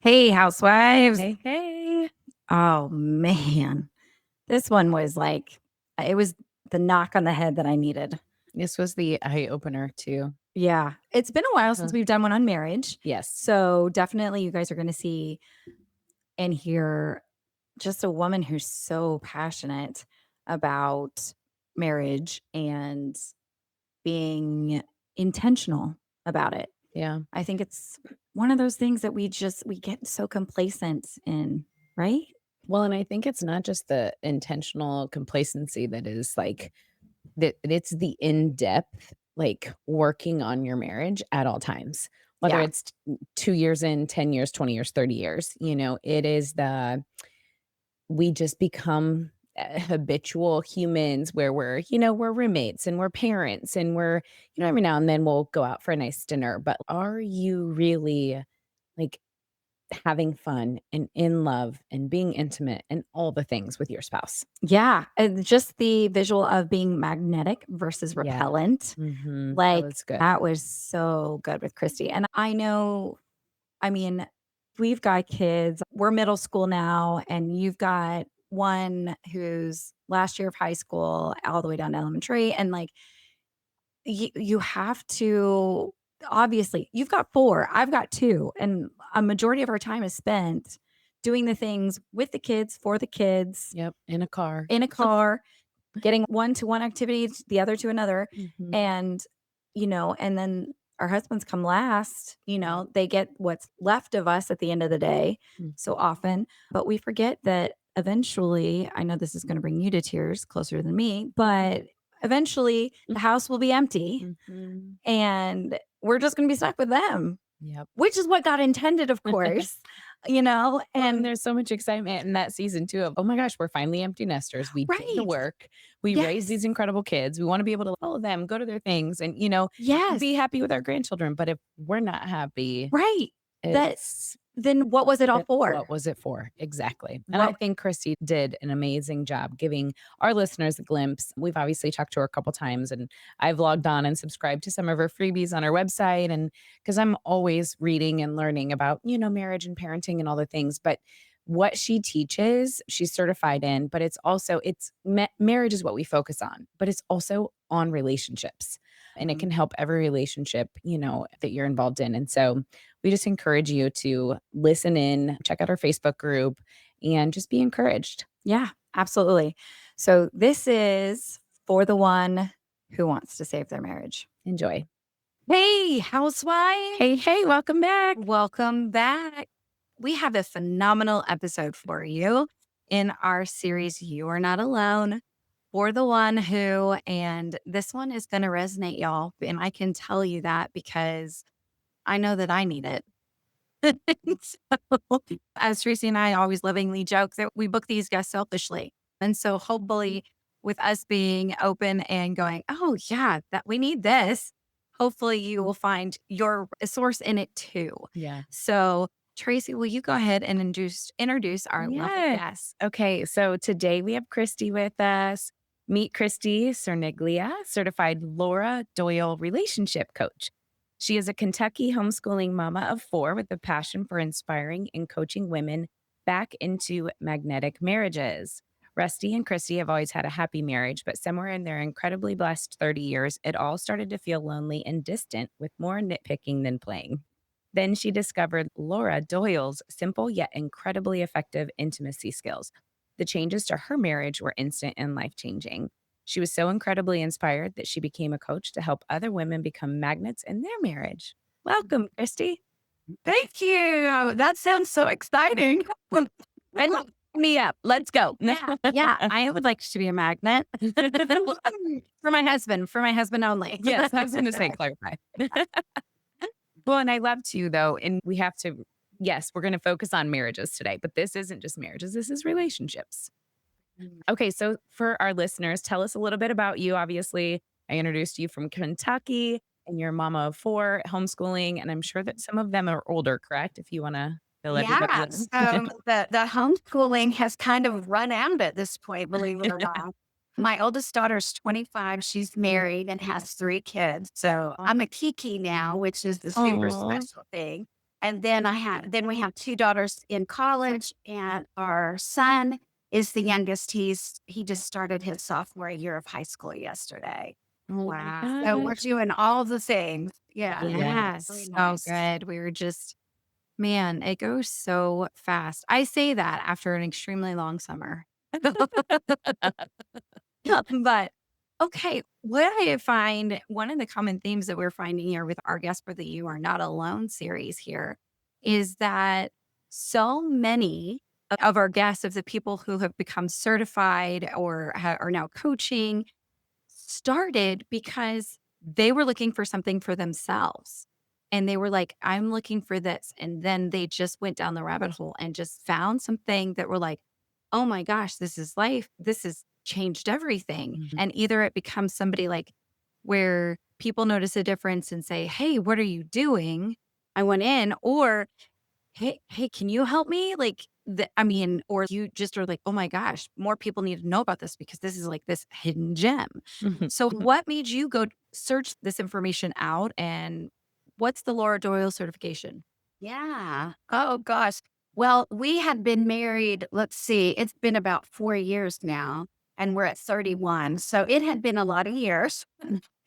Hey, Housewives. Hey, hey. Oh, man. This one was like, it was the knock on the head that I needed. This was the eye opener too. Yeah. It's been a while since we've done one on marriage. Yes. So definitely you guys are going to see and hear just a woman who's so passionate about marriage and being intentional about it. Yeah. I think it's one of those things that we get so complacent in, right? Well, and I think it's not just the intentional complacency that is like that, it's the in-depth, like working on your marriage at all times, whether Yeah. it's 2 years in, 10 years, 20 years, 30 years, it is we just become habitual humans where we're roommates and we're parents and every now and then we'll go out for a nice dinner. But are you really like having fun and in love and being intimate and all the things with your spouse? Yeah, and just the visual of being magnetic versus Yeah. repellent, That like, was good. that was so good with Cristie, and I know I mean, we've got kids, we're middle school now, and you've got one who's last year of high school all the way down to elementary, and, like, you have to obviously, you've got 4, I've got 2, and a majority of our time is spent doing the things with the kids, for the kids, Yep. In a car. in a car, getting one to one activity, the other to another, Mhm. and, and then our husbands come last, they get what's left of us at the end of the day Mhm. so often, but we forget that eventually, I know this is gonna bring you to tears closer than me, but eventually the house will be empty, Mhm. and we're just gonna be stuck with them, Yep. which is what God intended, of course, Well, and and there's so much excitement in that season too of, oh my gosh, we're finally empty nesters. We did the right. work. We raised Yes. these incredible kids. We want to be able to follow them, go to their things, and Yes. be happy with our grandchildren. But if we're not happy, Right. That it's then what was it all for? what was it for? Exactly. And I What think Cristie did an amazing job giving our listeners a glimpse. We've obviously talked to her a couple times, and I've logged on and subscribed to some of her freebies on her website. And because I'm always reading and learning about, marriage and parenting and all the things. But what she teaches, she's certified in, but marriage is what we focus on, but it's also on relationships. And it Mhm. can help every relationship, that you're involved in. And so we just encourage you to listen in, check out our Facebook group, and just be encouraged. Yeah, absolutely. So this is for the one who wants to save their marriage. Enjoy. Hey, housewife. Hey, hey, welcome back. Welcome back. We have a phenomenal episode for you in our series You Are Not Alone. For the one who, and this one is going to resonate, y'all. And I can tell you that because I know that I need it. So, as Tracy and I always lovingly joke that we book these guests selfishly. And so hopefully with us being open and going, oh yeah, that we need this, hopefully you will find your source in it too. Yeah. So Tracy, will you go ahead and introduce our lovely guest? Yes. Okay. So today we have Cristie with us. Meet Cristie Cerniglia, certified Laura Doyle relationship coach. She is a Kentucky homeschooling mama of 4 with a passion for inspiring and coaching women back into magnetic marriages. Rusty and Cristie have always had a happy marriage, but somewhere in their incredibly blessed 30 years, it all started to feel lonely and distant with more nitpicking than playing. Then she discovered Laura Doyle's simple yet incredibly effective intimacy skills. The changes to her marriage were instant and life changing. She was so incredibly inspired that she became a coach to help other women become magnets in their marriage. Welcome, Cristie. Thank you. That sounds so exciting. And look me up. Let's go. Yeah, yeah. I would like to be a magnet for my husband only. Yes, I was going to say clarify. Well, and I love to, though, and we have to, yes, we're going to focus on marriages today, but this isn't just marriages, this is relationships. Okay, so for our listeners, tell us a little bit about you. Obviously, I introduced you from Kentucky and you're a mama of 4, homeschooling, and I'm sure that some of them are older, correct? If you want to fill everybody Yes. in. The homeschooling has kind of run out at this point, believe it or not. My oldest daughter's 25. She's married and has 3 kids. So I'm a Kiki now, which is the super Aw. special thing. And then we have two daughters in college, and our son is the youngest. He just started his sophomore year of high school yesterday. Oh my Wow. So we're gosh. doing all the things. Yeah. Yeah. Yes. Very So nice. good. We were just, man, it goes so fast. I say that after an extremely long summer. But okay, what I find one of the common themes that we're finding here with our guest for the You Are Not Alone series here is that so many of our guests, of the people who have become certified or are now coaching, started because they were looking for something for themselves. And they were like, I'm looking for this. And then they just went down the rabbit hole and just found something that were like, oh my gosh, this is life. This has changed everything. Mhm. And either it becomes somebody like where people notice a difference and say, hey, what are you doing? I went in, or hey, can you help me? Like, I mean, or you just are like, oh my gosh, more people need to know about this because this is like this hidden gem. Mhm. So, what made you go search this information out? And what's the Laura Doyle certification? Yeah. Oh gosh. Well, we had been married, let's see, it's been about 4 years now, and we're at 31. So it had been a lot of years.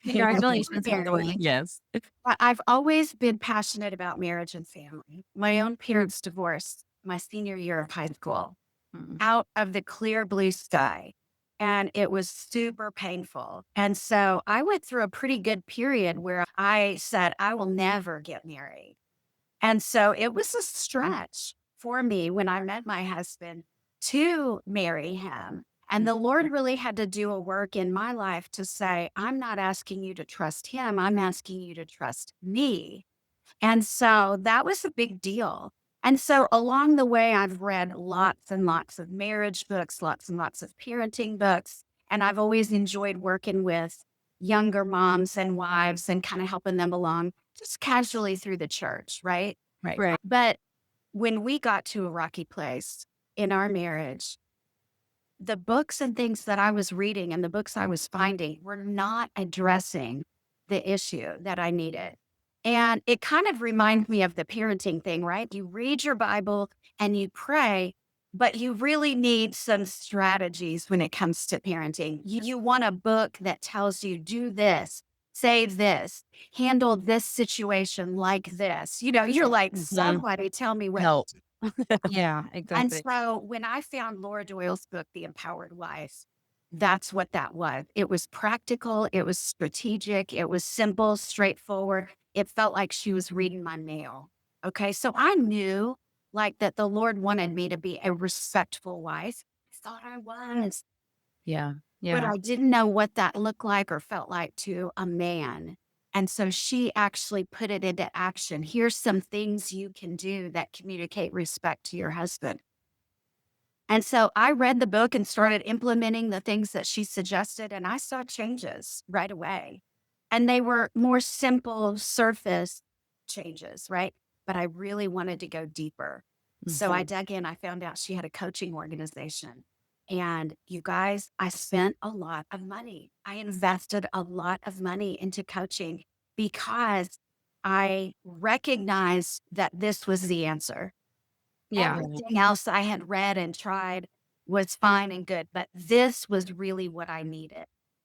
Congratulations, by the Married. way. Yes. But I've always been passionate about marriage and family. My own parents divorced my senior year of high school Mm. out of the clear blue sky. And it was super painful. And so I went through a pretty good period where I said, I will never get married. And so it was a stretch for me when I met my husband to marry him. And the Lord really had to do a work in my life to say, I'm not asking you to trust him. I'm asking you to trust me. And so that was a big deal. And so along the way, I've read lots and lots of marriage books, lots and lots of parenting books. And I've always enjoyed working with younger moms and wives and kind of helping them along just casually through the church, right? Right. Right. But when we got to a rocky place in our marriage, the books and things that I was reading and the books I was finding were not addressing the issue that I needed. And it kind of reminds me of the parenting thing, right? You read your Bible and you pray, but you really need some strategies when it comes to parenting. You want a book that tells you do this, say this, handle this situation like this. You're like, Mhm. somebody tell me what. Help. Yeah, And exactly. so when I found Laura Doyle's book, The Empowered Wife, that's what that was. It was practical, it was strategic, it was simple, straightforward. It felt like she was reading my mail. Okay. So I knew like that the Lord wanted me to be a respectful wife. I thought I was, Yeah. but Yeah. I didn't know what that looked like or felt like to a man. And so she actually put it into action. Here's some things you can do that communicate respect to your husband. And so I read the book and started implementing the things that she suggested, and I saw changes right away. And they were more simple surface changes, right? But I really wanted to go deeper. So I dug in. I found out she had a coaching organization. And you guys, I spent a lot of money. I invested a lot of money into coaching because I recognized that this was the answer. Yeah. Right. Everything else I had read and tried was fine and good, but this was really what I needed.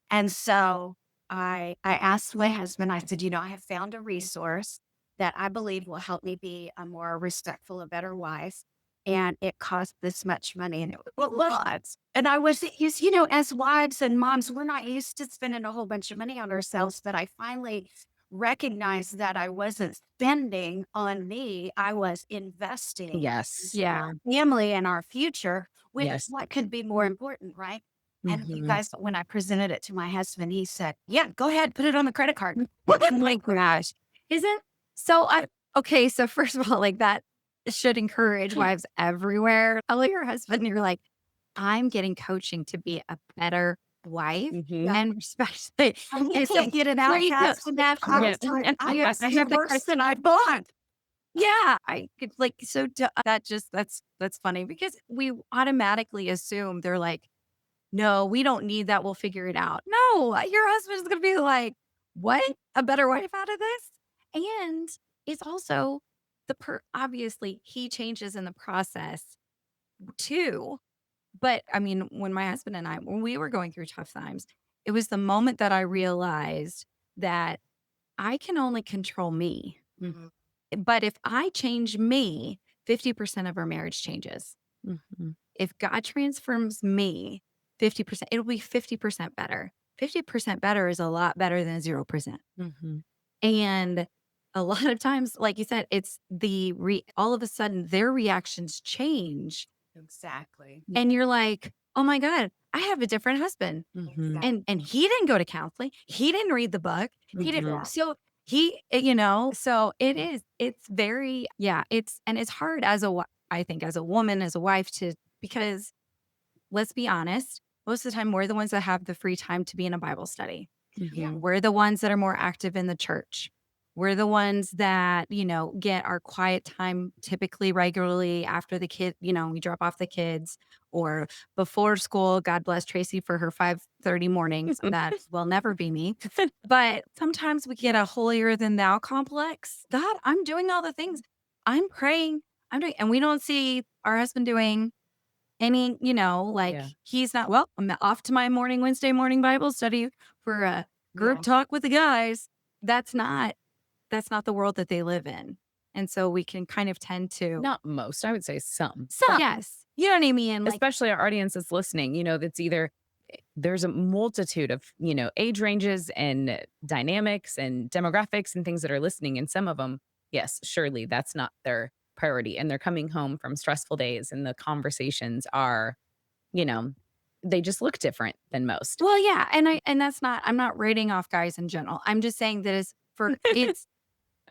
And so I asked my husband, I said, I have found a resource that I believe will help me be a more respectful, a better wife. And it cost this much money. And it was a lot. And I was used, as wives and moms, we're not used to spending a whole bunch of money on ourselves. But I finally recognized that I wasn't spending on me. I was investing Yes. Yeah. family and our future, which Yes. what could be more important, right? And you Mhm. guys, when I presented it to my husband, he said, "Yeah, go ahead, put it on the credit card." Oh my gosh. Isn't so I okay, so first of all, like that should encourage wives everywhere. Tell your husband you're like, I'm getting coaching to be a better wife Mhm. Yeah. and especially And he and so can't get it out great no, fast enough. I Yeah. was like, I it's have the worse than I thought. yeah, I could like so that just that's funny because we automatically assume they're like, no, we don't need that. We'll figure it out. No, your husband's going to be like, what? A better wife out of this? And it's also obviously he changes in the process too. But I mean, when my husband and I, when we were going through tough times, it was the moment that I realized that I can only control me. Mhm. But if I change me, 50% of our marriage changes. Mhm. If God transforms me 50%, it'll be 50% better. 50% better is a lot better than 0%. Mhm. And a lot of times, like you said, it's all of a sudden their reactions change. Exactly. And you're like, oh my God, I have a different husband. Mhm. And he didn't go to counseling. He didn't read the book. He didn't. Mhm. So so it's very, yeah, it's hard I think as a woman, as a wife because let's be honest, most of the time we're the ones that have the free time to be in a Bible study. Yeah. Mhm. We're the ones that are more active in the church. We're the ones that, get our quiet time typically regularly after the kid, we drop off the kids or before school. God bless Tracy for her 5:30 mornings. That will never be me. But sometimes we get a holier than thou complex. God, I'm doing all the things. I'm praying. And we don't see our husband doing any, like Yeah. he's not, well, I'm off to my Wednesday morning Bible study for a group Yeah. talk with the guys. That's not the world that they live in. And so we can kind of tend to Not most, I would say some. yes. You know what I mean? Like, Especially our audience that's listening, that's either there's a multitude of, age ranges and dynamics and demographics and things that are listening. And some of them, yes, surely that's not their priority. And they're coming home from stressful days and the conversations are, you know, they just look different than most. well, yeah. And that's not, I'm not rating off guys in general. I'm just saying that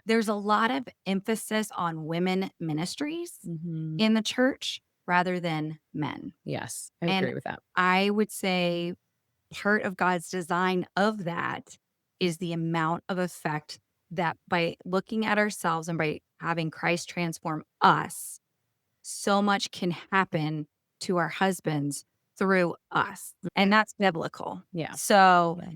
there's a lot of emphasis on women ministries Mhm. in the church rather than men. Yes, I And agree with that. I would say part of God's design of that is the amount of effect that by looking at ourselves and by having Christ transform us, so much can happen to our husbands through us. And that's biblical. Yeah. So Yeah.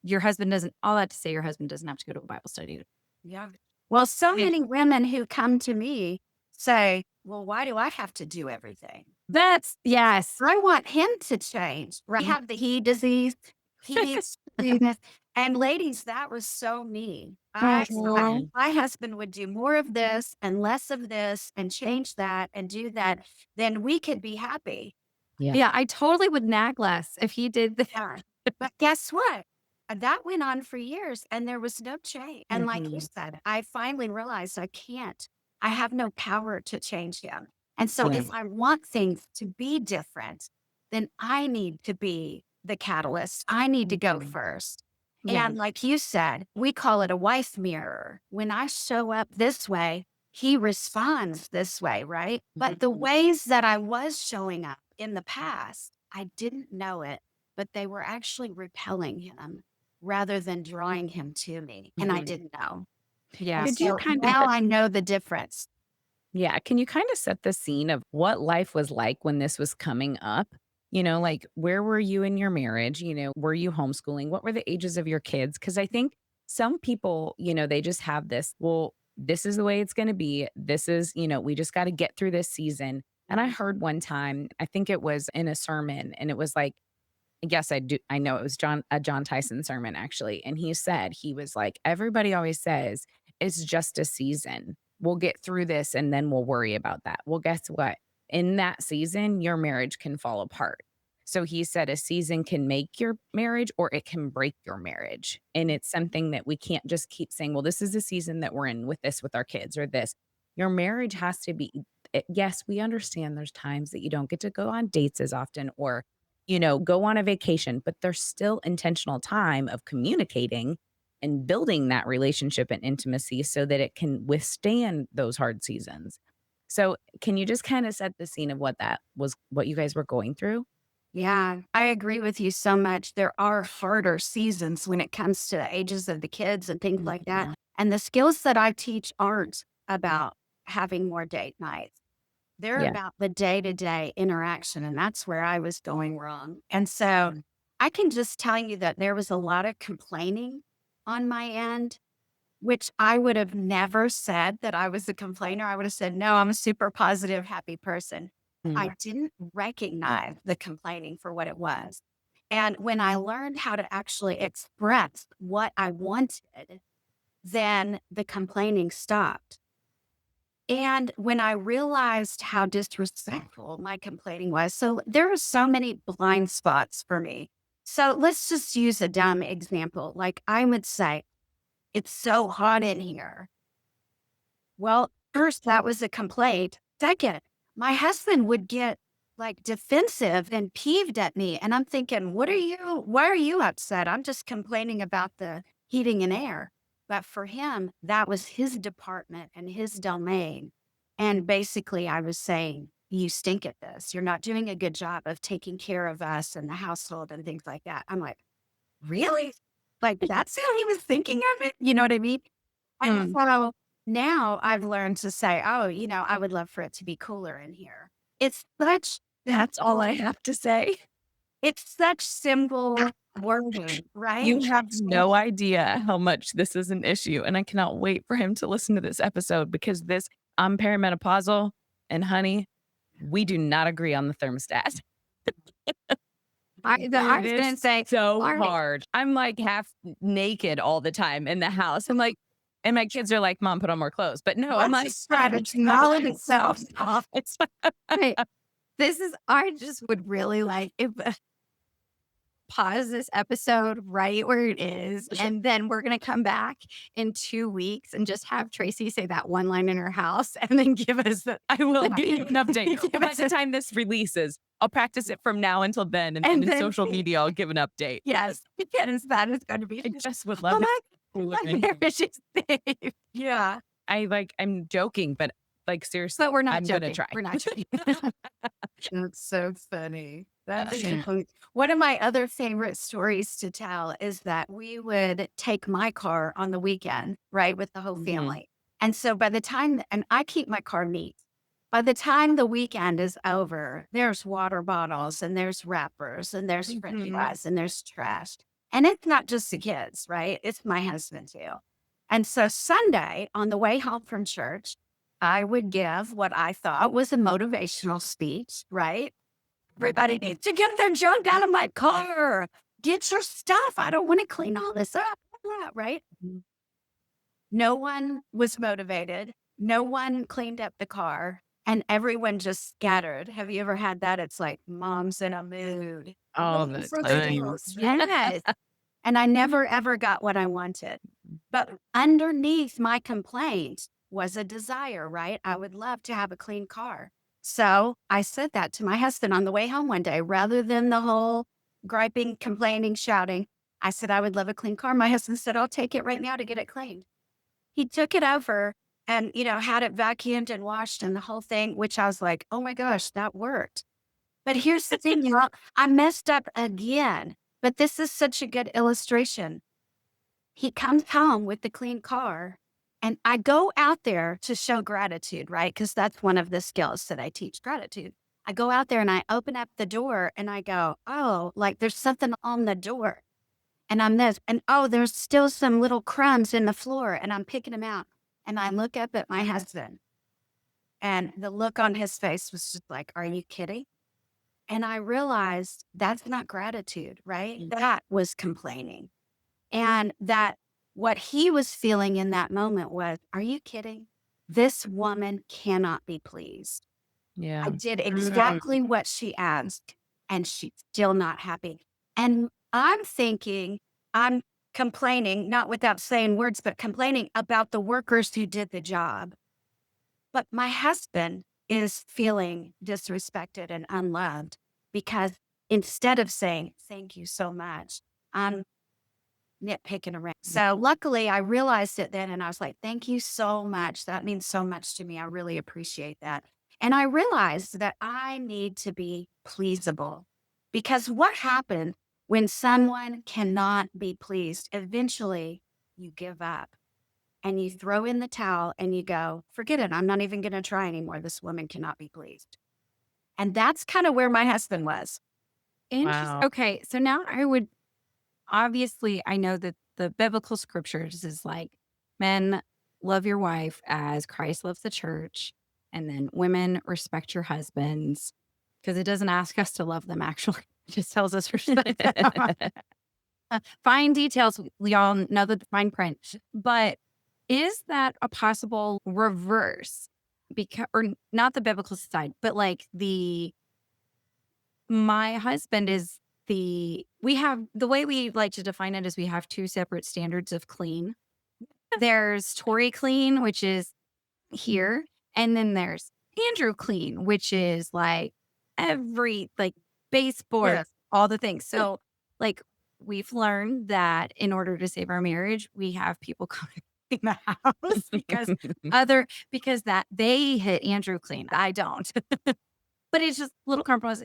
your husband doesn't, all that to say, your husband doesn't have to go to a Bible study. Yeah. Well, so Yeah. many women who come to me say, well, why do I have to do everything? That's, yes. I want him to change. Right. Mm. Have the he disease. He needs to do this. And ladies, that was so me. Mhm. My husband would do more of this and less of this and change that and do that. Then we could be happy. Yeah. Yeah, I totally would nag less if he did the Yeah. But guess what? That went on for years and there was no change. And like you Mhm. said, I finally realized I can't. I have no power to change him. And so Yeah. if I want things to be different, then I need to be the catalyst. I need to go Mhm. first. Yeah. And like you said, we call it a wife mirror. When I show up this way, he responds this way, right? But the Mhm. ways that I was showing up in the past, I didn't know it, but they were actually repelling him rather than drawing him to me. And I Mhm. didn't know. Yeah. And Could you so kind of now I know the difference. Yeah, can you kind of set the scene of what life was like when this was coming up? Like where were you in your marriage? Were you homeschooling? What were the ages of your kids? Because I think some people, they just have this, well, this is the way it's going to be. This is, we just got to get through this season. And I heard one time, I think it was in a sermon, and it was like, yes, I do. I know it was a John Tyson sermon actually. And he said, he was like, everybody always says it's just a season. We'll get through this and then we'll worry about that. Well, guess what? In that season, your marriage can fall apart. So he said a season can make your marriage or it can break your marriage. And it's something that we can't just keep saying, well, this is the season that we're in with this, with our kids or this. Your marriage has to be, yes, we understand there's times that you don't get to go on dates as often or go on a vacation, but there's still intentional time of communicating and building that relationship and intimacy so that it can withstand those hard seasons. So, can you just kind of set the scene of what that was, what you guys were going through? Yeah, I agree with you so much. There are harder seasons when it comes to the ages of the kids and things like Mhm. that. And the skills that I teach aren't about having more date nights. They're Yeah. about the day-to-day interaction, and that's where I was going wrong. And so I can just tell you that there was a lot of complaining on my end which I would have never said that I was a complainer. I would have said, no, I'm a super positive, happy person. I didn't recognize the complaining for what it was. And when I learned how to actually express what I wanted, then the complaining stopped. And when I realized how disrespectful my complaining was, so there are so many blind spots for me. So let's just use a dumb example. Like I would say, it's so hot in here. Well, first, that was a complaint. Second, my husband would get like defensive and peeved at me. And I'm thinking, why are you upset? I'm just complaining about the heating and air. But for him, that was his department and his domain. And basically, I was saying, you stink at this. You're not doing a good job of taking care of us and the household and things like that. I'm like, really? Like, that's how he was thinking of it? You know what I mean? And so now I've learned to say, oh, I would love for it to be cooler in here. It's such, That's all I have to say. it's such simple wording, right? You have no idea how much this is an issue. And I cannot wait for him to listen to this episode because I'm perimenopausal. And honey, we do not agree on the thermostat. I It was going to is say, so all right, hard. I'm like half naked all the time in the house. I'm like, and my kids are like, Mom, put on more clothes. But no, I'm What's like, a strategy? All of itself. it's right. I just would really like if pause this episode right where it is. And then we're going to come back in 2 weeks and just have Tracy say that one line in her house and then give us I will give you an update. Give By us the a- time this releases, I'll practice it from now until then. And And then in then- social media, I'll give an update. yes, because that is going to be I just would love my it. marriage is saved. Yeah. I'm joking, but like seriously, But we're not I'm joking. gonna try. We're not joking. That's so funny. That's one of my other favorite stories to tell is that we would take my car on the weekend, right, with the whole family. And so by the time, and I keep my car neat. By the time the weekend is over, there's water bottles and there's wrappers and there's french fries and there's trash. And it's not just the kids, right? It's my husband too. And so Sunday on the way home from church, I would give what I thought was a motivational speech, right? Everybody needs to get their junk out of my car. Get your stuff. I don't want to clean all this up, right? No one was motivated. No one cleaned up the car and everyone just scattered. Have you ever had that? It's like mom's in a mood. All Looking the for the time. deals, yes. And I never ever got what I wanted. But underneath my complaint was a desire, right? I would love to have a clean car. So I said that to my husband on the way home one day, rather than the whole griping, complaining, shouting. I said, I would love a clean car. My husband said, I'll take it right now to get it cleaned. He took it over and, had it vacuumed and washed and the whole thing, which I was like, oh my gosh, that worked. But here's the thing, I messed up again. But this is such a good illustration. He comes home with the clean car, and I go out there to show gratitude, right? Because that's one of the skills that I teach, gratitude. I go out there and I open up the door and I go, oh, like there's something on the door. And I'm this, and oh, there's still some little crumbs in the floor, and I'm picking them out. And I look up at my husband, and the look on his face was just like, are you kidding? And I realized that's not gratitude, right? That was complaining. And that what he was feeling in that moment was, are you kidding? This woman cannot be pleased. Yeah. I did exactly what she asked, and she's still not happy. And I'm thinking, I'm complaining, not without saying words, but complaining about the workers who did the job. But my husband is feeling disrespected and unloved because instead of saying, thank you so much, I'm nitpicking around. So luckily I realized it then and I was like, thank you so much. That means so much to me. I really appreciate that. And I realized that I need to be pleasable because what happens when someone cannot be pleased? Eventually you give up and you throw in the towel and you go, forget it. I'm not even going to try anymore. This woman cannot be pleased. And that's kind of where my husband was. Interesting. Wow. Okay. So now obviously, I know that the biblical scriptures is like, Men, love your wife as Christ loves the church. And then women, respect your husbands because it doesn't ask us to love them, actually. It just tells us respect them. Fine details. We all know the fine print. But is that a possible reverse? Because, or not the biblical side, but like my husband is we have the way we like to define it is we have two separate standards of clean. There's Tory clean, which is here, and then there's Andrew clean, which is like like baseboards, Yes. all the things. So like we've learned that in order to save our marriage, we have people come in the house because that they hit Andrew clean. I don't. But it's just a little compromise.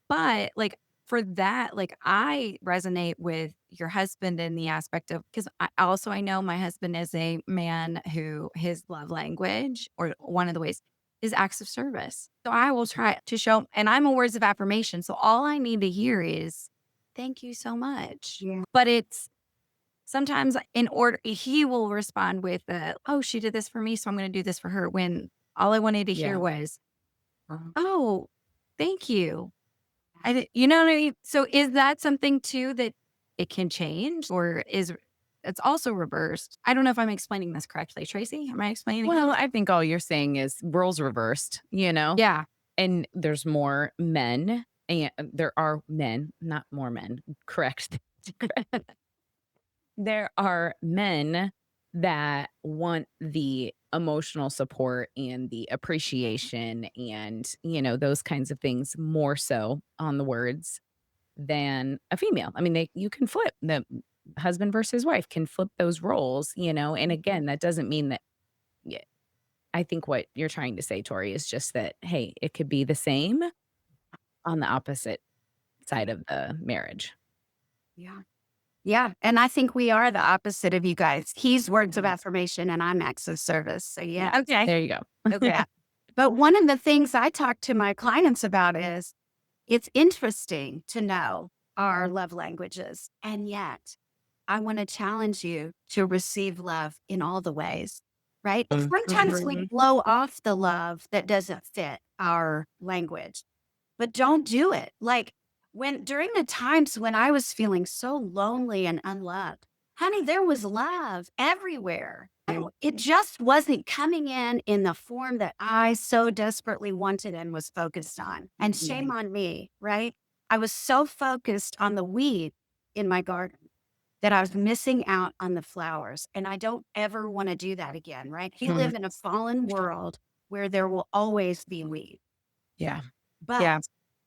But, like, for that, like, I resonate with your husband in the aspect of because I know my husband is a man who his love language or one of the ways is acts of service. So I will try to show and I'm a words of affirmation. So all I need to hear is, "Thank you so much." Yeah. But it's sometimes in order he will respond with, "Oh, she did this for me, so I'm gonna do this for her," when all I wanted to hear Yeah. was, "Oh, thank you." You know what I mean? So is that something too that it can change or is it's also reversed? I don't know if I'm explaining this correctly. Tracy, am I explaining Well, it? I think all you're saying is roles reversed, Yeah. and there's more men, and there are men, not more men. Correct. There are men that want the emotional support and the appreciation and, those kinds of things more so on the words than a female. I mean, you can flip the husband versus wife can flip those roles, and again, that doesn't mean that yeah, I think what you're trying to say, Tori, is just that, hey, it could be the same on the opposite side of the marriage. Yeah. Yeah. And I think we are the opposite of you guys. He's words of affirmation and I'm acts of service. So, yeah. Okay. There you go. Okay. But one of the things I talk to my clients about is it's interesting to know our love languages. And yet, I want to challenge you to receive love in all the ways, right? Sometimes we Mhm. blow off the love that doesn't fit our language, but don't do it. Like when during the times when I was feeling so lonely and unloved, honey, there was love everywhere. And it just wasn't coming in the form that I so desperately wanted and was focused on. And shame on me, right? I was so focused on the weed in my garden that I was missing out on the flowers. And I don't ever want to do that again, right? We Mhm. live in a fallen world where there will always be weed. Yeah. But Yeah.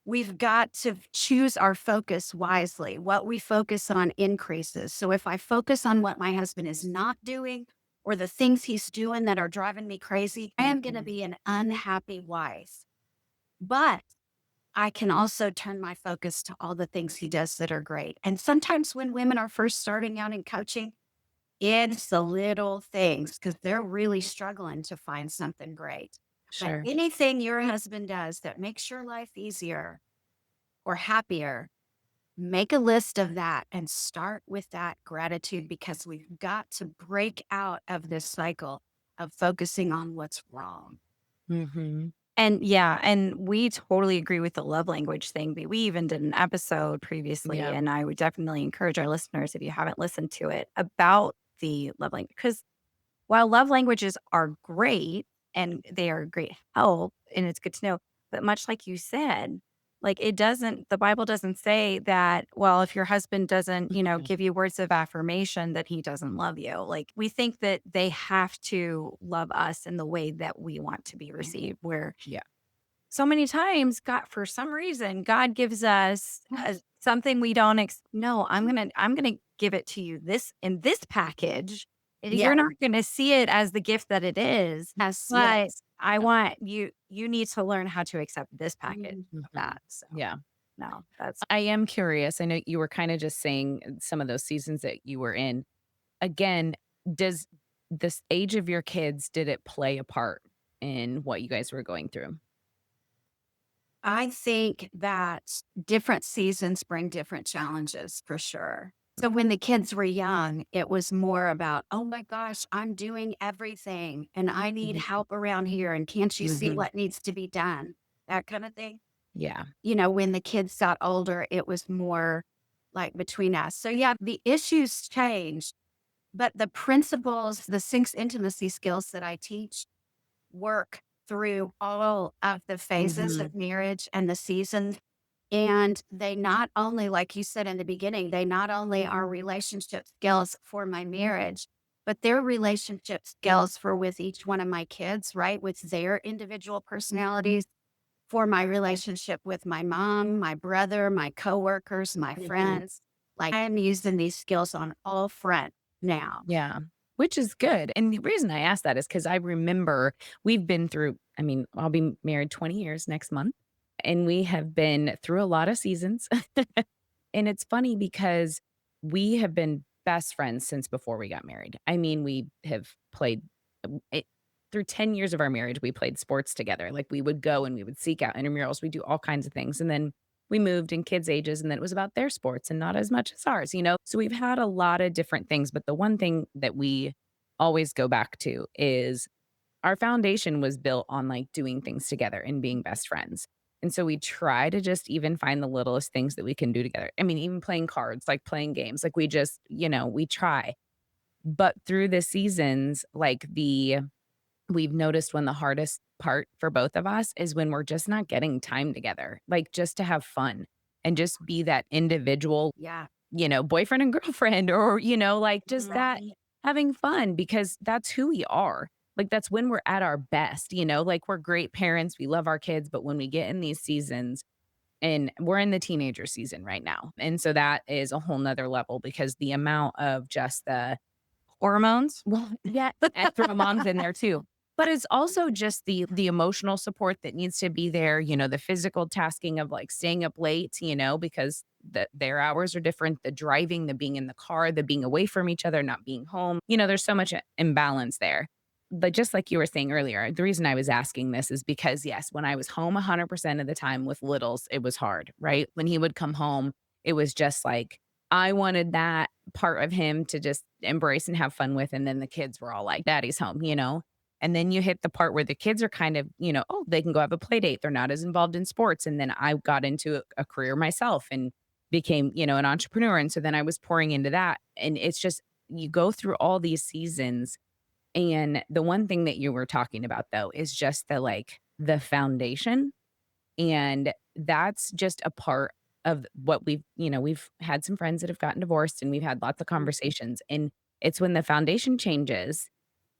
we've got to choose our focus wisely. What we focus on increases. So if I focus on what my husband is not doing or the things he's doing that are driving me crazy, I am going to be an unhappy wife. But I can also turn my focus to all the things he does that are great. And sometimes when women are first starting out in coaching, it's the little things because they're really struggling to find something great. But Sure. anything your husband does that makes your life easier or happier, make a list of that and start with that gratitude because we've got to break out of this cycle of focusing on what's wrong. Mhm. And yeah, and we totally agree with the love language thing. We even did an episode previously, Yeah. and I would definitely encourage our listeners, if you haven't listened to it, about the love language. Because while love languages are great and they are great help, and it's good to know, but much like you said, like the Bible doesn't say that, well, if your husband doesn't, Mhm. give you words of affirmation, that he doesn't love you. Like we think that they have to love us in the way that we want to be received, where Yeah. so many times God for some reason God gives us something we don't no, I'm going to give it to you this in this package. You're Yeah. not going to see it as the gift that it is, Yes. but Yes. I want you need to learn how to accept this package of Mhm. that. So, Yeah. no, that's I am curious. I know you were kind of just saying some of those seasons that you were in. Again, does this age of your kids, did it play a part in what you guys were going through? I think that different seasons bring different challenges for sure. So when the kids were young, it was more about, oh my gosh, I'm doing everything and I need Mhm. help around here. And can't you see Mhm. what needs to be done? That kind of thing. Yeah. When the kids got older, it was more like between us. So yeah, the issues changed, but the principles, the 6 intimacy skills that I teach work through all of the phases Mhm. of marriage and the seasons. And they not only, like you said in the beginning, they not only are relationship skills for my marriage, but they're relationship skills for with each one of my kids, right? With their individual personalities, for my relationship with my mom, my brother, my coworkers, my Mhm. friends. Like I am using these skills on all fronts now. Yeah, which is good, and the reason I asked that is because I remember we've been through I mean, I'll be married 20 years next month, and we have been through a lot of seasons, and it's funny because we have been best friends since before we got married. I mean, we have played it through 10 years of our marriage, we played sports together, like, we would go and we would seek out intramurals, we do all kinds of things, and then we moved in kids' ages, and then it was about their sports and not as much as ours, you know? So we've had a lot of different things, but the one thing that we always go back to is our foundation was built on, like, doing things together and being best friends. And so we try to just even find the littlest things that we can do together. I mean, even playing cards, like playing games, like we just, we try. But through the seasons, we've noticed when the hardest part for both of us is when we're just not getting time together, like, just to have fun and just be that individual, Yeah. boyfriend and girlfriend or, like, just that Mhm. having fun because that's who we are. Like, that's when we're at our best, like, we're great parents, we love our kids, but when we get in these seasons and we're in the teenager season right now, and so that is a whole nother level because the amount of just the Hormones? well, yeah, and throw moms in there too. But it's also just the emotional support that needs to be there, the physical tasking of, like, staying up late, because their hours are different, the driving, the being in the car, the being away from each other, not being home. There's so much imbalance there. But just like you were saying earlier, the reason I was asking this is because, yes, when I was home 100% of the time with littles, it was hard, right? When he would come home, it was just like, I wanted that part of him to just embrace and have fun with, and then the kids were all like, "Daddy's home." And then you hit the part where the kids are kind of, oh, they can go have a play date. They're not as involved in sports. And then I got into a career myself and became, an entrepreneur. And so then I was pouring into that. And it's just you go through all these seasons. And the one thing that you were talking about though is just the foundation and that's just a part of what we've had some friends that have gotten divorced and we've had lots of conversations. And it's when the foundation changes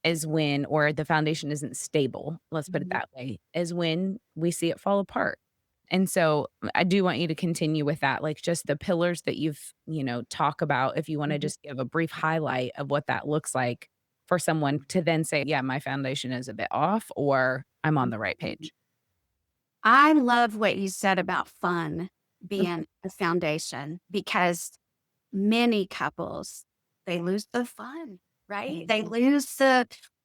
is when, or the foundation isn't stable, let's put it Mhm. that way, is when we see it fall apart. And so I do want you to continue with that, like just the pillars that you've, talk about, if you want to Mhm. just give a brief highlight of what that looks like for someone to then say, yeah, my foundation is a bit off or I'm on the right page. I love what you said about fun being the foundation because many couples, they lose the fun, right? They lose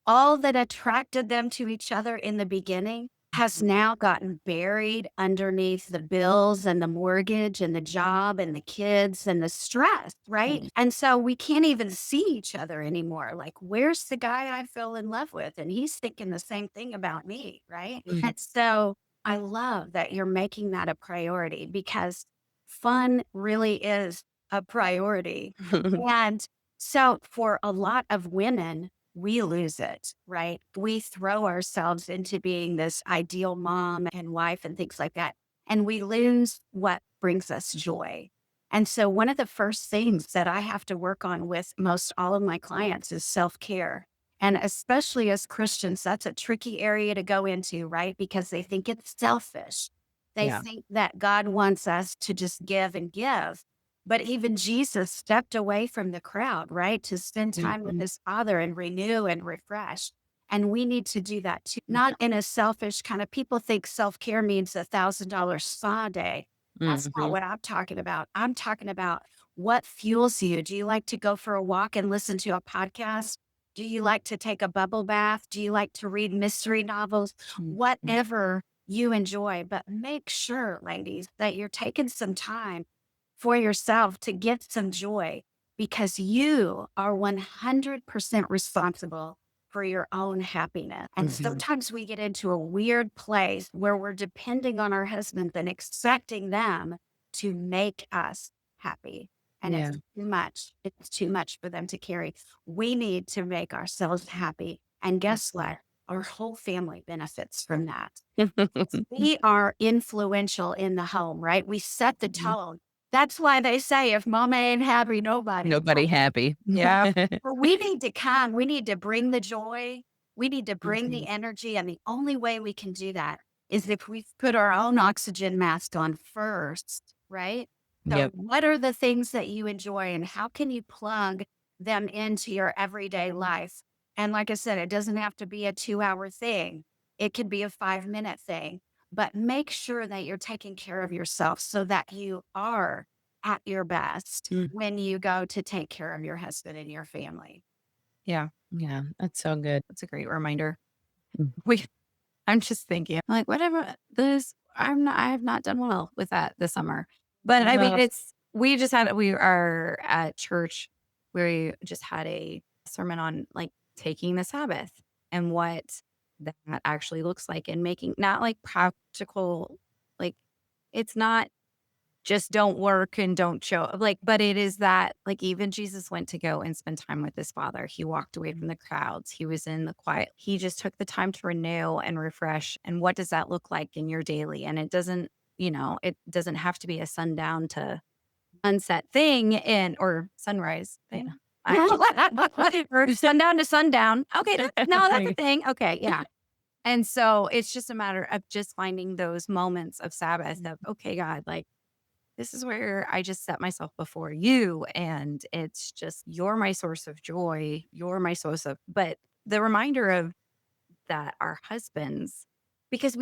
all that attracted them to each other in the beginning has now gotten buried underneath the bills and the mortgage and the job and the kids and the stress, right? And so we can't even see each other anymore. Like, where's the guy I fell in love with? And he's thinking the same thing about me, right? Mhm. And so I love that you're making that a priority because fun really is a priority. And so for a lot of women, we lose it, right? We throw ourselves into being this ideal mom and wife and things like that. And we lose what brings us joy. And so one of the first things that I have to work on with most all of my clients is self-care. And especially as Christians, that's a tricky area to go into, right? Because they think it's selfish. They Yeah. think that God wants us to just give and give. But even Jesus stepped away from the crowd, right? To spend time with Mhm. his father and renew and refresh. And we need to do that too. Not in a selfish kind of people think self-care means $1,000 spa day. That's not Mhm. what I'm talking about. I'm talking about what fuels you. Do you like to go for a walk and listen to a podcast? Do you like to take a bubble bath? Do you like to read mystery novels? Mhm. Whatever you enjoy, but make sure, ladies, that you're taking some time for yourself to get some joy. because you are 100% responsible for your own happiness. And sometimes we get into a weird place where we're depending on our husbands and expecting them to make us happy. And Yeah. it's too much. It's too much for them to carry. We need to make ourselves happy. And guess what? Our whole family benefits from that. We are influential in the home, right? We set the tone. That's why they say if mama ain't happy, nobody. Nobody happy. Yeah. But we need to come. We need to bring the joy. We need to bring Mhm. the energy. And the only way we can do that is if we put our own oxygen mask on first, right? So, Yep. what are the things that you enjoy and how can you plug them into your everyday life? And like I said, it doesn't have to be a 2-hour thing, it could be a 5-minute thing, but make sure that you're taking care of yourself so that you are at your best Mm. when you go to take care of your husband and your family. Yeah, Yeah, that's so good. that's a great reminder. Mm. We I'm just thinking, like, whatever this, I have not done well with that this summer. But I mean, Uh, we are at church. We just had a sermon on like taking the Sabbath and what that actually looks like and making not like practical, like it's not just don't work and don't show up. Like, but it is that like even Jesus went to go and spend time with his father. He walked away from the crowds. He was in the quiet. He just took the time to renew and refresh. And what does that look like in your daily? And it doesn't, it doesn't have to be a sundown to sunset thing and or sunrise thing. Or sundown to sundown. Okay, no, that's a thing. Okay, yeah. And so it's just a matter of just finding those moments of Sabbath of, okay, God, like this is where I just set myself before you. And it's just, you're my source of joy. You're my source of, but the reminder of that our husbands, because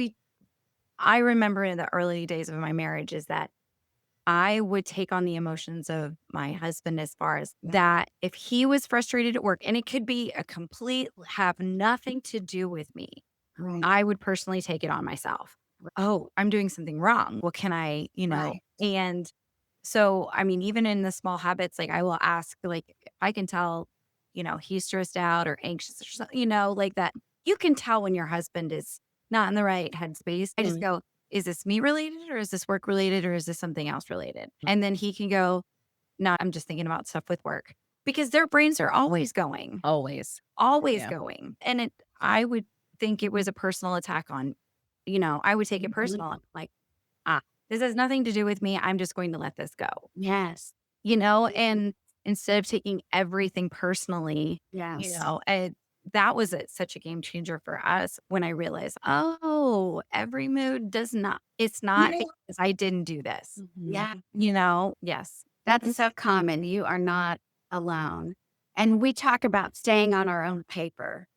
I remember in the early days of my marriage is that I would take on the emotions of my husband as far as that if he was frustrated at work and it could be a complete, have nothing to do with me, Right. I would personally take it on myself. Oh, I'm doing something wrong. What can I, Right. and so, I mean, even in the small habits, like I will ask, like, if I can tell, he's stressed out or anxious or something, like that. You can tell when your husband is not in the right headspace. I just go, is this me related or is this work related or is this something else related? And then he can go, no, I'm just thinking about stuff with work because their brains are Always. always Yeah. going. And I would think it was a personal attack on, I would take it personal. Like, ah, this has nothing to do with me. I'm just going to let this go, Yes. and instead of taking everything personally, Yes. that was such a game changer for us when I realized, oh, every mood it's not Yeah. because I didn't do this, Yeah. yes. That's so common. You are not alone. And we talk about staying on our own paper,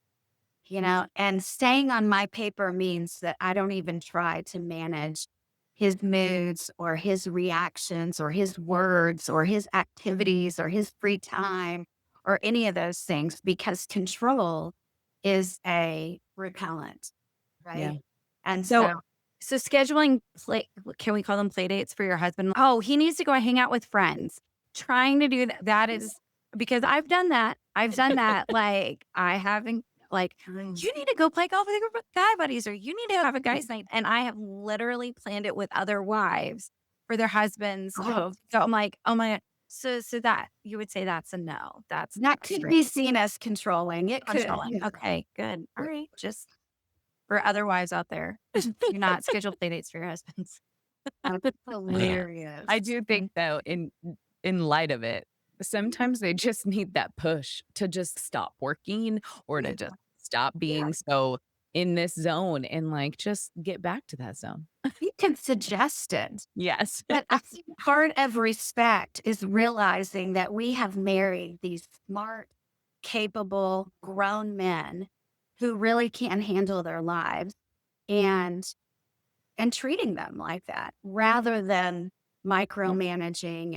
and staying on my paper means that I don't even try to manage his moods or his reactions or his words or his activities or his free time or any of those things because control is a repellent, Yeah. right? And So so, so scheduling can we call them play dates for your husband? Oh, he needs to go hang out with friends. Trying to do that is because I've done that. I've done that. Like I haven't like you need to go play golf with your guy buddies or you need to have a guys night. And I have literally planned it with other wives for their husbands. oh, So I'm like, oh my God. So that you would say that's a no. That's that could be seen as controlling. It could. controlling. Okay, good. All right. Just for other wives out there, do not schedule play dates for your husbands. That's Yeah. hilarious. I do think though, in light of it, sometimes they just need that push to just stop working or to just stop being so in this zone and like just get back to that zone. You can suggest it. Yes. But I think part of respect is realizing that we have married these smart, capable, grown men who really can handle their lives and treating them like that rather than micromanaging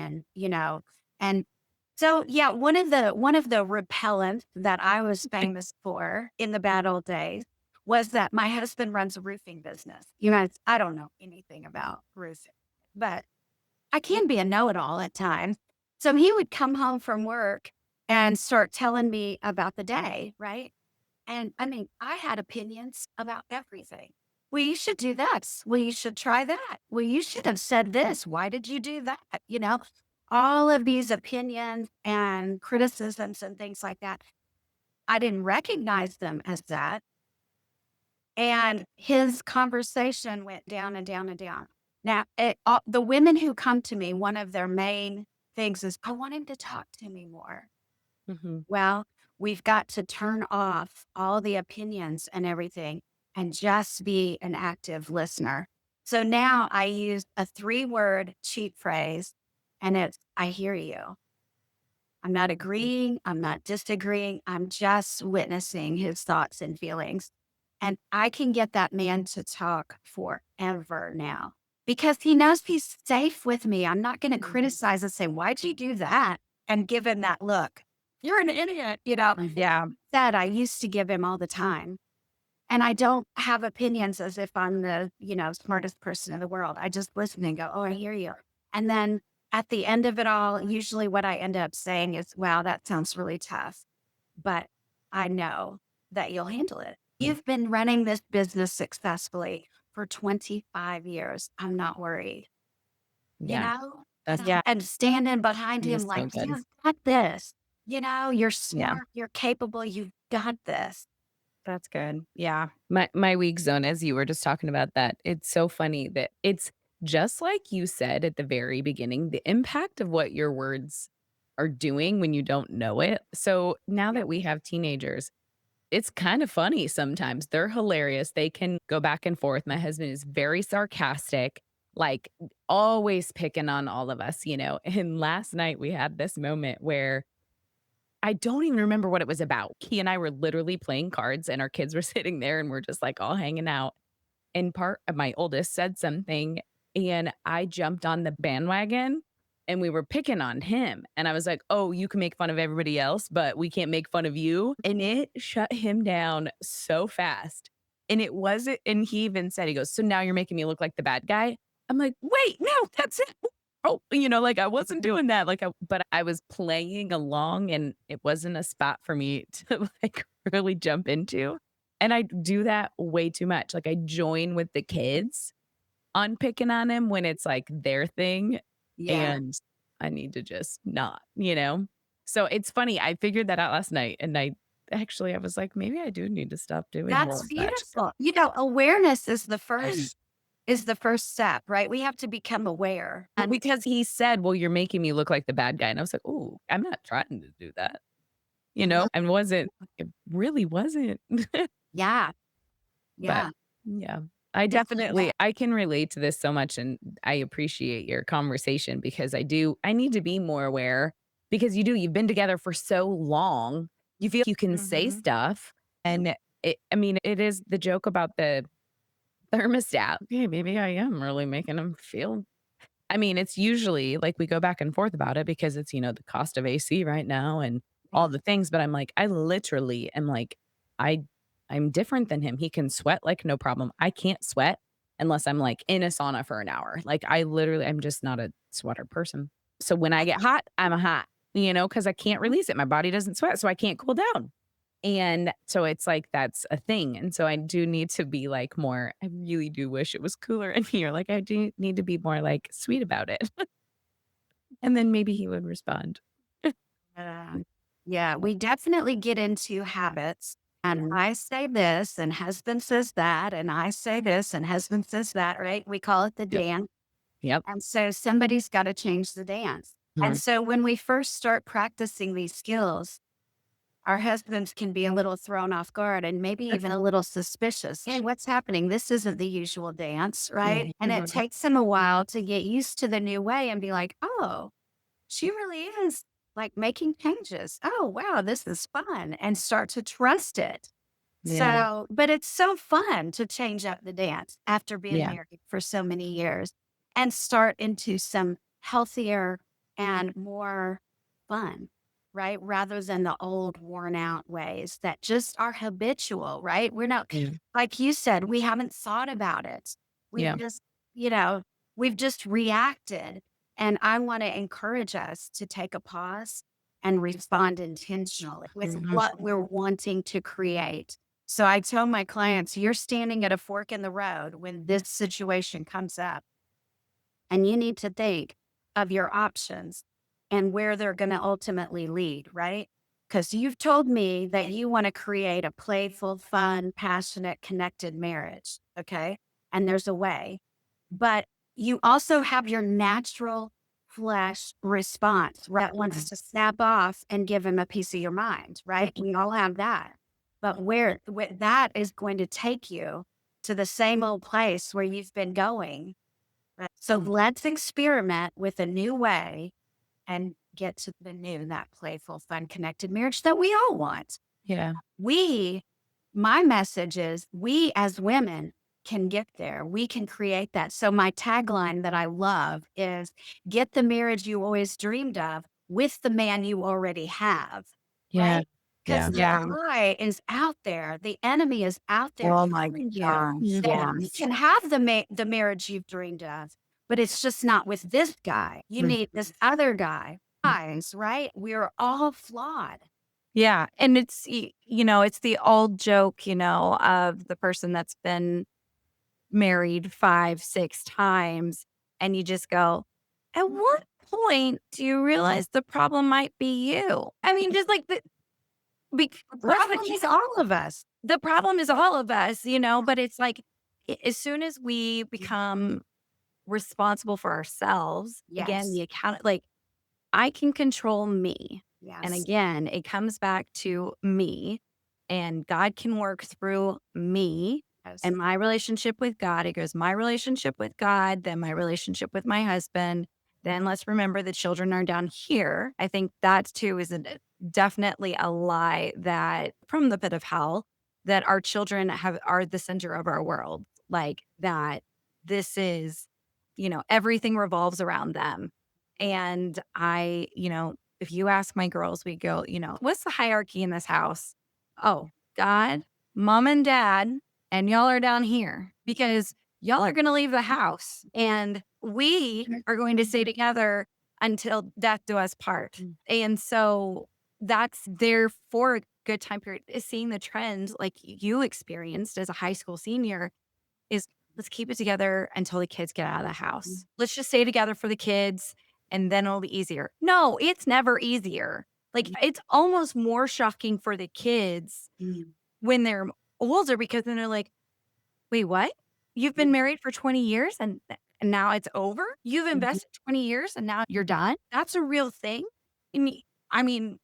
and so yeah, one of the repellents that I was famous for in the bad old days was that my husband runs a roofing business. I don't know anything about roofing, but I can be a know-it-all at times. So he would come home from work and start telling me about the day, right? And I mean, I had opinions about everything. Well, you should do this. Well, you should try that. Well, you should have said this. Why did you do that? All of these opinions and criticisms and things like that. I didn't recognize them as that. And his conversation went down and down and down. Now, the women who come to me, one of their main things is, I want him to talk to me more. Mhm. Well, we've got to turn off all the opinions and everything and just be an active listener. So now I use a 3-word cheat phrase, and it's, I hear you. I'm not agreeing. I'm not disagreeing. I'm just witnessing his thoughts and feelings. And I can get that man to talk forever now because he knows he's safe with me. I'm not going to criticize and say, why'd you do that? And give him that look. You're an idiot. Yeah. That I used to give him all the time. And I don't have opinions as if I'm the, smartest person in the world. I just listen and go, oh, I hear you. And then at the end of it all, usually what I end up saying is, wow, that sounds really tough, but I know that you'll handle it. You've been running this business successfully for 25 years. I'm not worried, you Yeah. know? That's And standing behind that him is so like, good. you've got this. You're Yeah. smart, you're capable, you've got this. That's good. Yeah. My weak zone, as you were just talking about that, it's so funny that it's just like you said at the very beginning, the impact of what your words are doing when you don't know it. So now Yeah. that we have teenagers, it's kind of funny sometimes. They're hilarious. They can go back and forth. My husband is very sarcastic, like always picking on all of us, you know. And last night we had this moment where I don't even remember what it was about. He and I were literally playing cards and our kids were sitting there and we're just like all hanging out. And part of my oldest said something and I jumped on the bandwagon and we were picking on him. And I was like, oh, you can make fun of everybody else, but we can't make fun of you. And it shut him down so fast. And it wasn't, and he even said, he goes, so now you're making me look like the bad guy. I'm like, wait, no, that's it. Oh, like I wasn't doing that. But I was playing along and it wasn't a spot for me to like really jump into. And I do that way too much. Like I join with the kids on picking on him when it's like their thing. Yeah. And I need to just not. So it's funny. I figured that out last night and I was like, maybe I do need to stop doing more That's of that. beautiful. Awareness is the first step, right? We have to become aware. Well, because he said, well, you're making me look like the bad guy. And I was like, oh, I'm not trying to do that, Mhm. and it really wasn't. Yeah. But Yeah. yeah, I Yeah. definitely I can relate to this so much and I appreciate your conversation because I need to be more aware because you've been together for so long. You feel like you can say Mhm. stuff and it is the joke about the thermostat. Okay, maybe I am really making him feel it's usually like we go back and forth about it because it's, the cost of AC right now and all the things. But I'm like, I literally am like, I I'm different than him. He can sweat like no problem. I can't sweat unless I'm like in a sauna for an hour. Like I'm just not a sweater person. So when I get hot, I'm a hot, because I can't release it. My body doesn't sweat, so I can't cool down. And so it's like that's a thing. And so I do need to be like more, I really do wish it was cooler in here. Like I do need to be more like sweet about it. And then maybe he would respond. Yeah. Yeah. We definitely get into habits. And I say this, and husband says that, and I say this, and husband says that, right? We call it the Yep. dance. Yep. And so somebody's got to change the dance. And Mhm. so when we first start practicing these skills, our husbands can be a little thrown off guard and maybe even a little suspicious. Hey, what's happening? This isn't the usual dance, right? And it takes them a while to get used to the new way and be like, oh, she really is like making changes. Oh, wow, this is fun. And start to trust it. Yeah. But it's so fun to change up the dance after being Yeah. married for so many years and start into some healthier and more fun, right? Rather than the old worn out ways that just are habitual, right? We're not, Yeah. like you said, we haven't thought about it. We've Yeah. just, you know, we've just reacted. And I want to encourage us to take a pause and respond intentionally with what we're wanting to create. So I tell my clients, you're standing at a fork in the road when this situation comes up, and you need to think of your options and where they're going to ultimately lead, right? Because you've told me that you want to create a playful, fun, passionate, connected marriage. Okay. And there's a way. But you also have your natural flesh response, right? That wants to snap off and give him a piece of your mind, right? We all have that. But where that is going to take you to the same old place where you've been going. Right. So let's experiment with a new way and get to the new, that playful, fun, connected marriage that we all want. Yeah. We, my message is we as women can get there. We can create that. So my tagline that I love is get the marriage you always dreamed of with the man you already have. Yeah. Right? Because Yeah. the lie is out there. The enemy is out there Oh my telling you gosh. that you Yes. can have the marriage you've dreamed of, but it's just not with this guy. You need this other guy. Guys, right? We're all flawed. Yeah. And it's, it's the old joke, of the person that's been married 5, 6 times. And you just go, at what point do you realize the problem might be you? I mean, just like The problem is all of us. the problem is all of us, but it's like as soon as we become responsible for ourselves, again, Yes. the account, like I can control me. And Yes. again, it comes back to me, and God can work through me Yes. and my relationship with God. It goes my relationship with God, then my relationship with my husband. Then let's remember the children are down here. I think that too is definitely a lie that from the pit of hell that our children are the center of our world. Like that this is, everything revolves around them. And if you ask my girls, we go, what's the hierarchy in this house? Oh, God, mom and dad, and y'all are down here because y'all are going to leave the house and we are going to stay together until death do us part. And so that's there for a good time period is seeing the trends like you experienced as a high school senior is let's keep it together until the kids get out of the house. Let's just stay together for the kids and then it'll be easier. No, it's never easier. Like it's almost more shocking for the kids when they're older because then they're like, wait, what? You've been married for 20 years and now it's over? You've invested 20 years and now you're done? That's a real thing. I mean,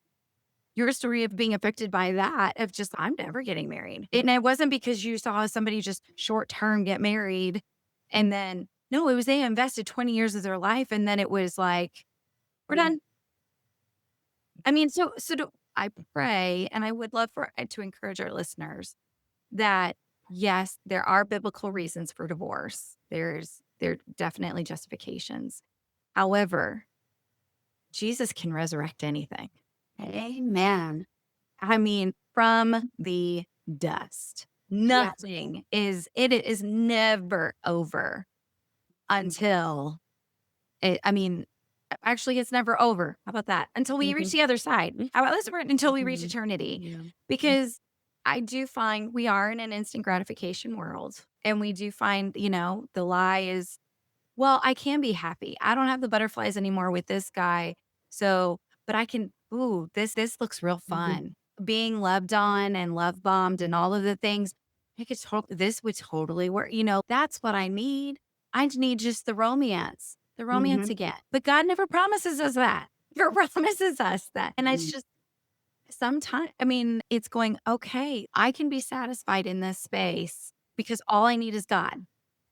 your story of being affected by that of just, I'm never getting married. And it wasn't because you saw somebody just short term get married. And then, no, it was they invested 20 years of their life. And then it was like, we're done. I mean, I pray, and I would love to encourage our listeners that yes, there are biblical reasons for divorce. There are definitely justifications. However, Jesus can resurrect anything. Amen. I mean, from the dust. Yes. It is never over until actually it's never over. How about that? Until we reach the other side. How about this until we reach eternity? Yeah. Because I do find we are in an instant gratification world. And we do find, the lie is, well, I can be happy. I don't have the butterflies anymore with this guy. So, but I can, ooh, this looks real fun. Being loved on and love bombed and all of the things. This would totally work. That's what I need. I need just the romance again. But God never promises us that. Never promises us that. And it's just sometimes, it's going, okay, I can be satisfied in this space because all I need is God.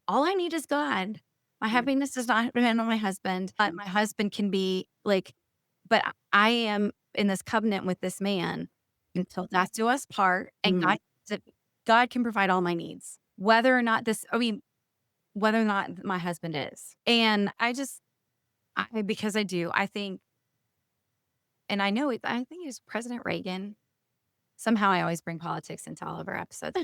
All I need is God. My happiness does not depend on my husband. My husband can be like, but I am in this covenant with this man until death do us part. And God can provide all my needs, whether or not my husband is. And because I think, and I know I think it was President Reagan. Somehow I always bring politics into all of our episodes.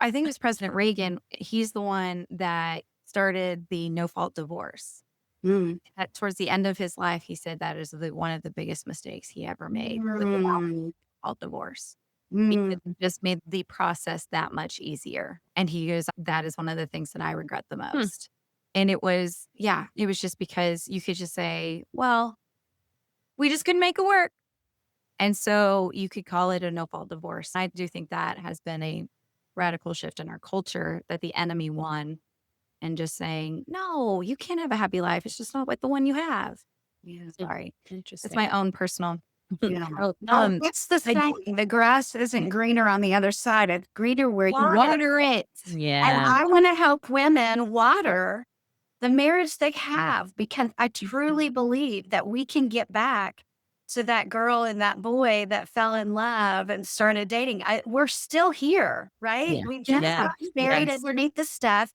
I think it was President Reagan. He's the one that started the no fault divorce. Mm. Towards the end of his life, he said that is one of the biggest mistakes he ever made was Mm. about divorce. Because Mm. it just made the process that much easier. And he goes, that is one of the things that I regret the Hmm. most. And it was, yeah, it was just because you could just say, well, we just couldn't make it work. And so you could call it a no fault divorce. I do think that has been a radical shift in our culture that the enemy won and just saying, no, you can't have a happy life. It's just not what the one you have. Yeah, Mm. sorry. It's Interesting. my own personal. Yeah. Oh, Oh, it's the I saying, the grass isn't greener on the other side. It's greener where you water it. And Yeah. I want to help women water the marriage they have because I truly believe that we can get back to that girl and that boy that fell in love and started dating. We're still here, right? Yeah. We just Yeah. got buried Yes. underneath the stuff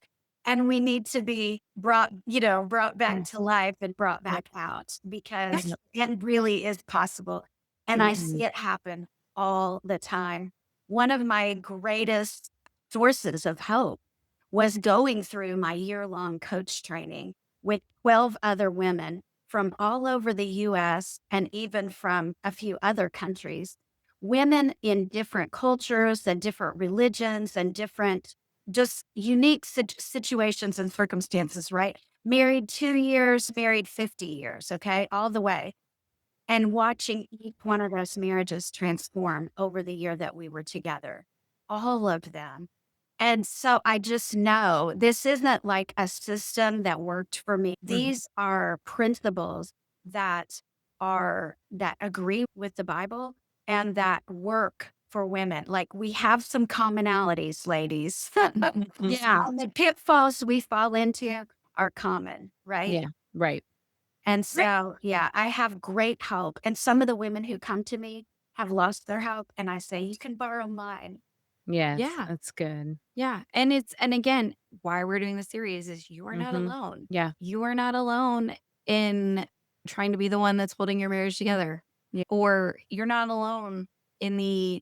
and we need to be brought back to life and brought back out because Yep. it really is possible. And I Mhm. see it happen all the time. One of my greatest sources of hope was going through my year-long coach training with 12 other women from all over the US and even from a few other countries. Women in different cultures and different religions and different just unique situations and circumstances, right? Married 2 years, married 50 years, okay, all the way. And watching each one of those marriages transform over the year that we were together, all of them. And so I just know this isn't like a system that worked for me. Mhm. These are principles that that agree with the Bible and that work for women. Like we have some commonalities, ladies. Yeah. And the pitfalls we fall into are common, right? Yeah. Right. And so, yeah, I have great help. And some of the women who come to me have lost their help. And I say, you can borrow mine. Yes. Yeah. That's good. Yeah. And again, why we're doing the series is you are not Hmm. alone. Yeah. You are not alone in trying to be the one that's holding your marriage together. Yeah. Or you're not alone in the,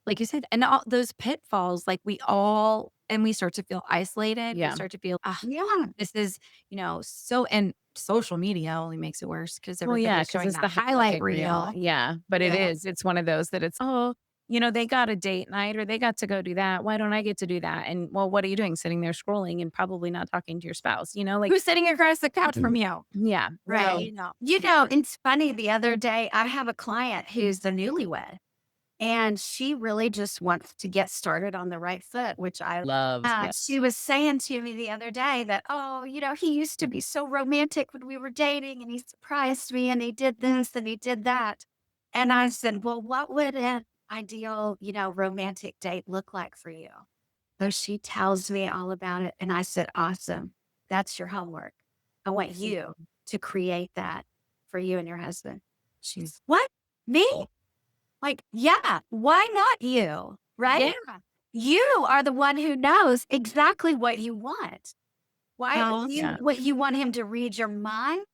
like you said, and all those pitfalls, like we start to feel isolated. We Yeah. start to feel, Yeah. this is, and social media only makes it worse because Well, yeah, everybody's because showing it's the the highlight highlight reel. reel. Yeah, but it Yeah. is. It's one of those that it's, "Oh, they got a date night or they got to go do that. Why don't I get to do that?" And, well, what are you doing? Sitting there scrolling and probably not talking to your spouse, like Who's sitting across the couch from you? yeah. Right. So It's funny. The other day, I have a client who's a newlywed and she really just wants to get started on the right foot, which I loves, yeah. she was saying to me the other day that, oh, he used to be so romantic when we were dating and he surprised me and he did this and he did that. And I said, well, what would an ideal, romantic date look like for you? So she tells me all about it. And I said, awesome. That's your homework. I want you to create that for you and your husband. She's, what? Me? Like, yeah, why not you? Right? Yeah. You are the one who knows exactly what you want. Why Oh, you Yeah. what you want him to read your mind?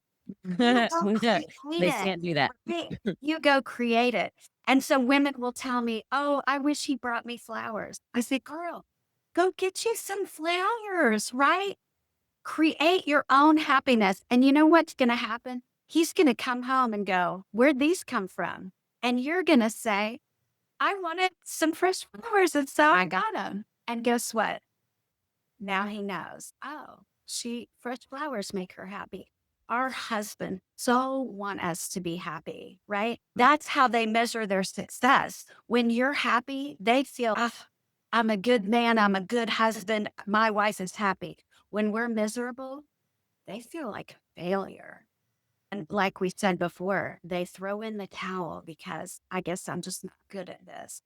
You go create They it. can't do that. Right. You go create it. And so women will tell me, oh, I wish he brought me flowers. I say, girl, go get you some flowers, right? Create your own happiness. And you know what's going to happen? He's going to come home and go, where'd these come from? And you're going to say, I wanted some fresh flowers. And so I got them. And guess what? Now he knows, oh, fresh flowers make her happy. Our husband so want us to be happy, right? That's how they measure their success. When you're happy, they feel, I'm a good man. I'm a good husband. My wife is happy. When we're miserable, they feel like a failure. And like we said before, they throw in the towel because I guess I'm just not good at this.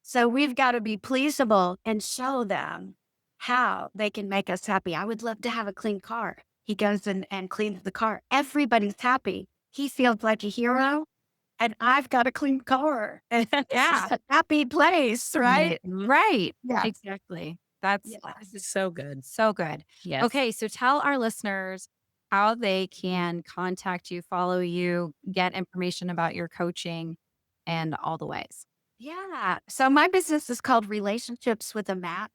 So we've got to be pleasable and show them how they can make us happy. I would love to have a clean car. He goes and cleans the car. Everybody's happy. He feels like a hero, and I've got a clean car. And Yeah. it's a happy place, right? Right. Yeah. Exactly. That's Yeah. this is So good. so good. Yes. Okay, so tell our listeners how they can contact you, follow you, get information about your coaching and all the ways. Yeah. So my business is called Relationships with a Map.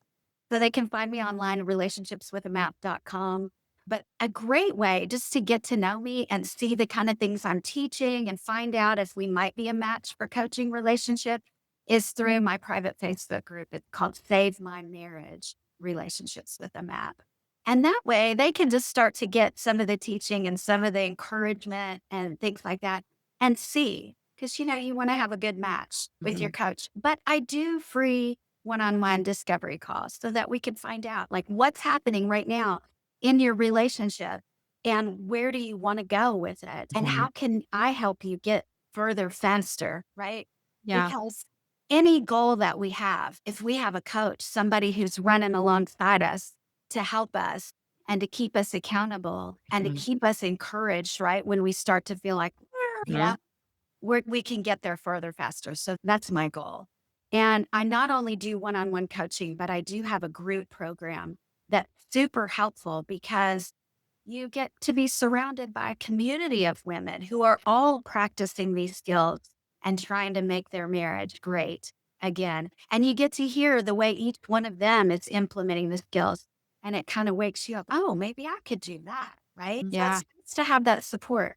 So they can find me online at relationshipswithamap.com. But a great way just to get to know me and see the kind of things I'm teaching and find out if we might be a match for coaching relationship is through my private Facebook group. It's called Save My Marriage Relationships with a Map. And that way they can just start to get some of the teaching and some of the encouragement and things like that and see. Because, you want to have a good match with your coach. But I do free one-on-one discovery calls so that we can find out like what's happening right now in your relationship and where do you want to go with it and how can I help you get further faster, right? Yeah. Because any goal that we have, if we have a coach, somebody who's running alongside us to help us and to keep us accountable and to keep us encouraged, right? When we start to feel like, we can get there further faster. So that's my goal. And I not only do one-on-one coaching, but I do have a group program that's super helpful because you get to be surrounded by a community of women who are all practicing these skills and trying to make their marriage great again. And you get to hear the way each one of them is implementing the skills. And it kind of wakes you up. Oh, maybe I could do that. Right. So Yeah. it's to have that support.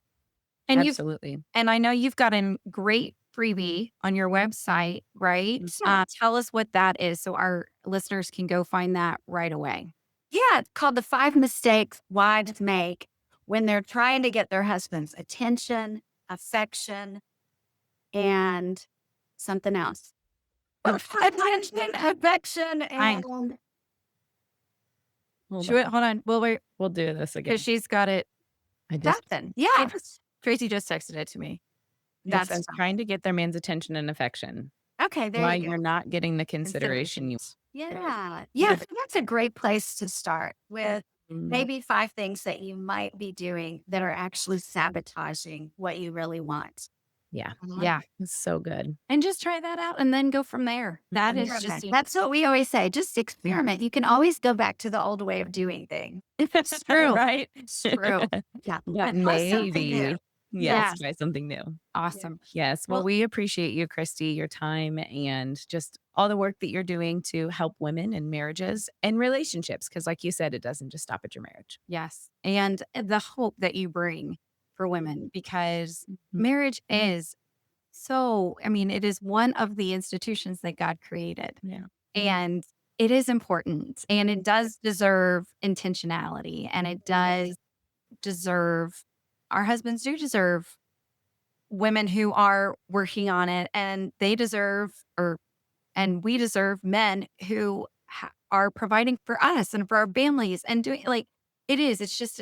And Absolutely. and I know you've got a great freebie on your website, right? Yeah. Tell us what that is so our listeners can go find that right away. Yeah, it's called The 5 Mistakes Wives Make When They're Trying to Get Their Husband's Attention, Affection, and something else. Attention, affection, and Hold Hold on. Well, wait, We'll do this again. because she's got it. I just nothing. Yeah, Tracy just texted it to me. it that's says trying to get their man's attention and affection. okay. There Why you you're go. not getting the consideration you Yeah. So that's a great place to start with Mhm. maybe 5 things that you might be doing that are actually sabotaging what you really want. Yeah. Yeah. It's so good. And just try that out and then go from there. That is Experiment. just That's what we always say. Just experiment. You can always go back to the old way of doing things. it's true. Right? It's true. Yeah. Yeah, Plus something maybe. new. Yes, Yes. try something new. Awesome. Yes. Well, Well- we appreciate you, Cristie, your time and just all the work that you're doing to help women in marriages and relationships. Because, like you said, it doesn't just stop at your marriage. Yes. And the hope that you bring for women because marriage is it is one of the institutions that God created. Yeah. And it is important and it does deserve intentionality and it does deserve, our husbands do deserve women who are working on it and they deserve, and we deserve men who are providing for us and for our families and doing it's just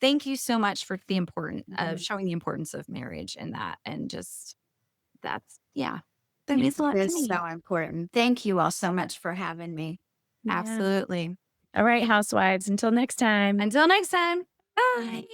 thank you so much for the importance of showing the importance of marriage and that and just that means a lot to It's me. so important. Thank you all so much for having me. Absolutely. All right, housewives. Until next time. Until next time. Bye.